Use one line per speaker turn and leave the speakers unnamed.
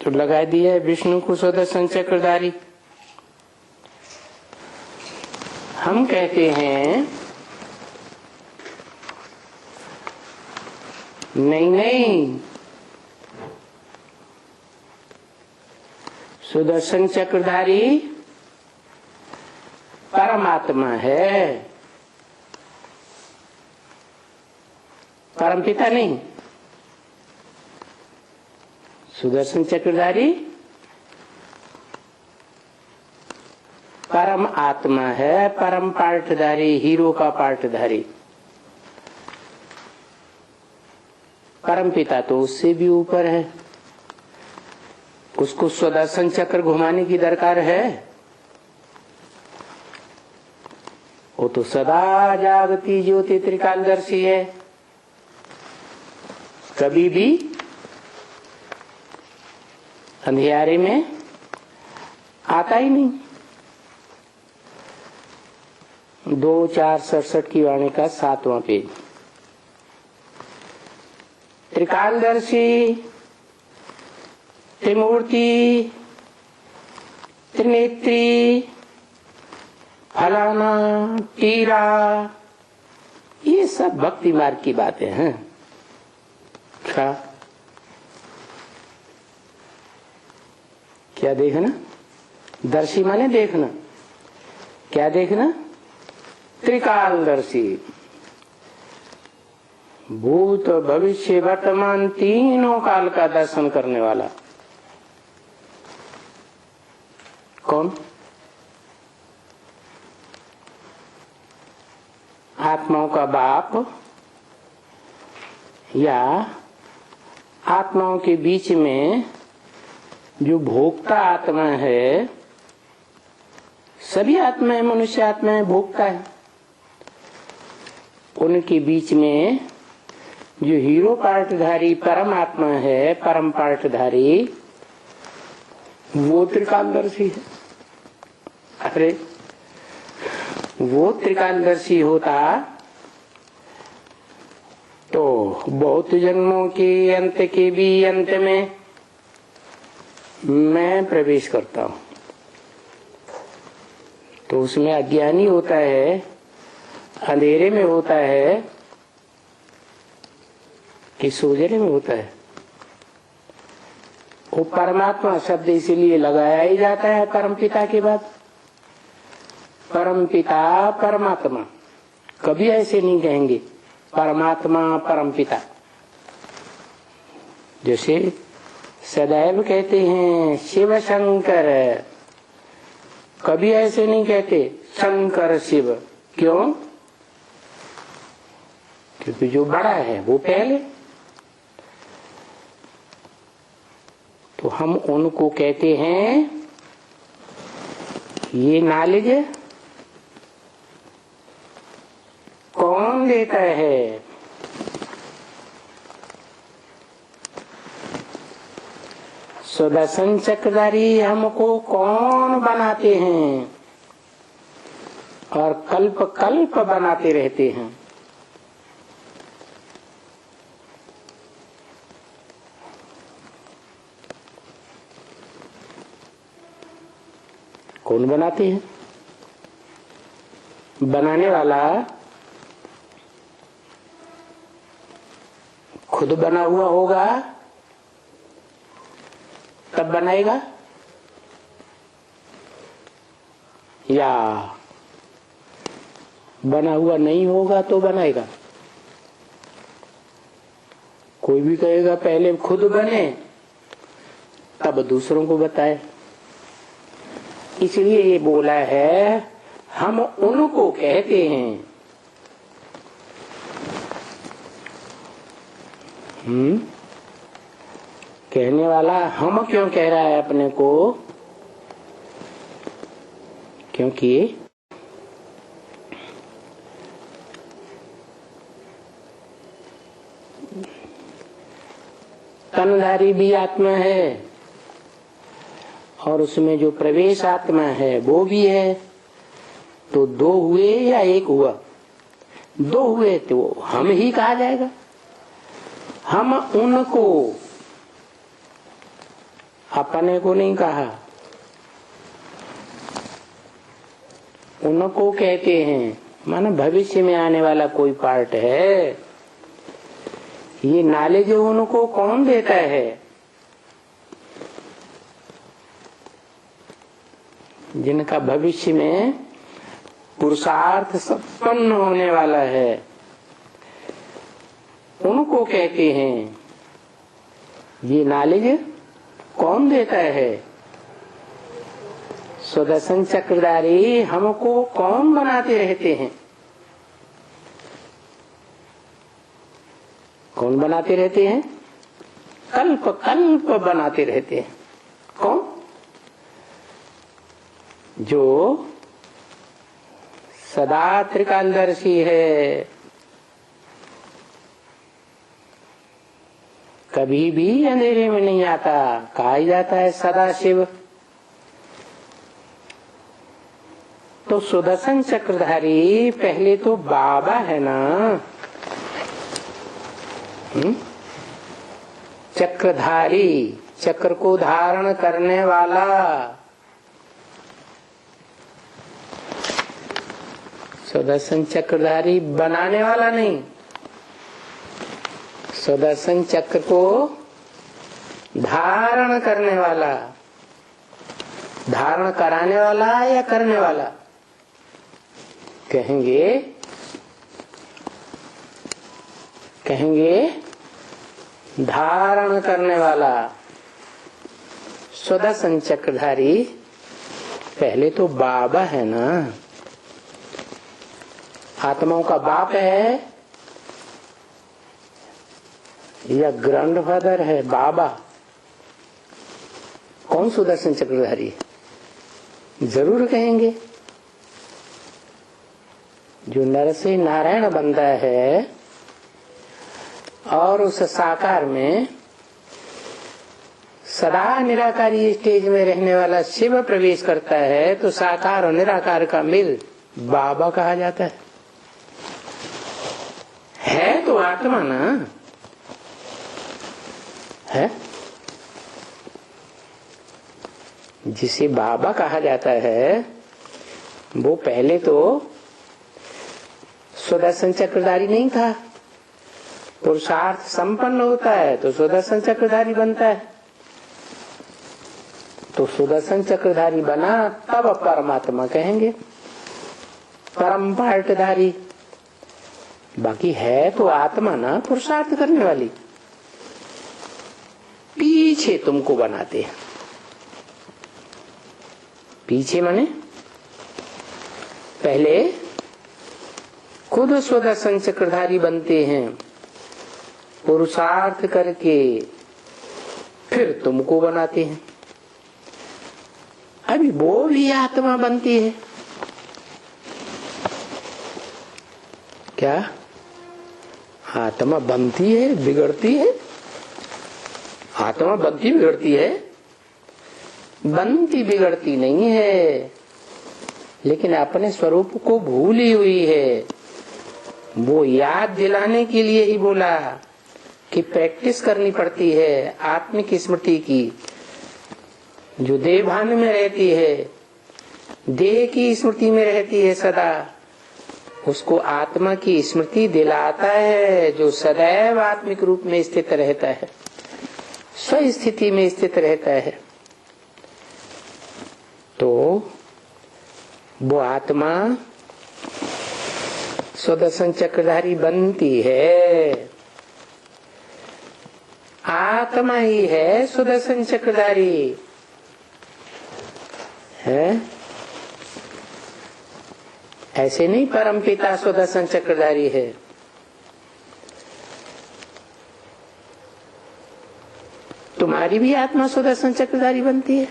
तो लगा दिया है विष्णु को सुदर्शन चक्रधारी। हम कहते हैं नहीं, सुदर्शन चक्रधारी परमात्मा है, परमपिता नहीं। सुदर्शन चक्रधारी परम आत्मा है, परम पाठधारी, हीरो का पाठधारी। परम पिता तो उससे भी ऊपर है, उसको सुदर्शन चक्र घुमाने की दरकार है। वो तो सदा जागती ज्योति त्रिकालदर्शी है, कभी भी अंधियारे में आता ही नहीं। 2:4:67 की वाणी का 7वां पेज। त्रिकालदर्शी, त्रिमूर्ति, त्रिनेत्री, फलाना, टीरा, ये सब भक्ति मार्ग की बातें हैं। क्या देखना? दर्शी माने देखना। क्या देखना? त्रिकालदर्शी, भूत भविष्य वर्तमान तीनों काल का दर्शन करने वाला। कौन? आत्माओं का बाप या आत्माओं के बीच में जो भोक्ता आत्मा है, सभी आत्माएं मनुष्य आत्माएं भोक्ता है, उनके बीच में जो हीरो पाठधारी परमात्मा है, परम पाठधारी, वो त्रिकालदर्शी है। अरे वो त्रिकालदर्शी होता तो बहुत जन्मों के अंत के भी अंत में मैं प्रवेश करता हूं, तो उसमें अज्ञानी होता है, अंधेरे में होता है कि सोजरे में होता है। वो परमात्मा शब्द इसीलिए लगाया ही जाता है परमपिता के बाद। परमपिता परमात्मा, कभी ऐसे नहीं कहेंगे परमात्मा परमपिता। जैसे सदैव कहते हैं शिव शंकर, कभी ऐसे नहीं कहते शंकर शिव। क्यों? क्योंकि जो बड़ा है वो पहले। तो हम उनको कहते हैं ये नॉलेज कौन देता है? सुदर्शन चक्रधारी हमको कौन बनाते हैं और कल्प कल्प बनाते रहते हैं। कौन बनाते हैं? बनाने वाला खुद बना हुआ होगा तब बनाएगा, या बना हुआ नहीं होगा तो बनाएगा? कोई भी कहेगा पहले खुद बने तब दूसरों को बताए। इसलिए ये बोला है हम उनको कहते हैं। कहने वाला हम क्यों कह रहा है अपने को? क्योंकि तनधारी भी आत्मा है और उसमें जो प्रवेश आत्मा है वो भी है। तो दो हुए या एक हुआ? दो हुए तो हम ही कहा जाएगा। हम उनको अपने को नहीं कहा, उनको कहते हैं। मानो भविष्य में आने वाला कोई पार्ट है, ये नॉलेज उनको कौन देता है? जिनका भविष्य में पुरुषार्थ संपन्न होने वाला है, उनको कहते हैं। ये नॉलेज कौन देता है? सुदर्शन चक्रधारी हमको कौन बनाते रहते हैं? कौन बनाते रहते हैं? कल्प कल्प बनाते रहते हैं। कौन? जो सदा त्रिकालदर्शी है, कभी भी अंधेरे में नहीं आता। कहा जाता है सदा शिव। तो सुदर्शन चक्रधारी पहले तो बाबा है ना, चक्रधारी, चक्र को धारण करने वाला। सुदर्शन चक्रधारी बनाने वाला नहीं, सुदर्शन चक्र को धारण करने वाला। धारण कराने वाला या करने वाला? कहेंगे धारण करने वाला। सुदर्शन चक्रधारी पहले तो बाबा है ना, आत्माओं का बाप है या ग्रैंडफादर है? बाबा। कौन सुदर्शन चक्रधारी? जरूर कहेंगे जो नर से नारायण बनता है और उस साकार में सदा निराकारी स्टेज में रहने वाला शिव प्रवेश करता है, तो साकार और निराकार का मिल बाबा कहा जाता है तो आत्मा ना है। जिसे बाबा कहा जाता है वो पहले तो सुदर्शन चक्रधारी नहीं था। पुरुषार्थ संपन्न होता है तो सुदर्शन चक्रधारी बनता है। तो सुदर्शन चक्रधारी बना तब परमात्मा कहेंगे, परम पार्टधारी। बाकी है तो आत्मा ना पुरुषार्थ करने वाली। पीछे तुमको बनाते हैं। पीछे माने पहले खुद सुदर्शन चक्रधारी बनते हैं पुरुषार्थ करके, फिर तुमको बनाते हैं। अभी वो भी आत्मा बनती है क्या? आत्मा बनती है, बिगड़ती है? आत्मा बनती बिगड़ती है? बनती बिगड़ती नहीं है, लेकिन अपने स्वरूप को भूली हुई है। वो याद दिलाने के लिए ही बोला कि प्रैक्टिस करनी पड़ती है आत्मिक स्मृति की, जो देह भान में रहती है, देह की स्मृति में रहती है सदा, उसको आत्मा की स्मृति दिलाता है, जो सदैव आत्मिक रूप में स्थित रहता है, स्व स्थिति में स्थित रहता है। तो वो आत्मा सुदर्शन चक्रधारी बनती है। आत्मा ही है सुदर्शन चक्रधारी है। ऐसे नहीं परमपिता सुदर्शन चक्रधारी है। तुम्हारी भी आत्मा सुदर्शन चक्रधारी बनती है।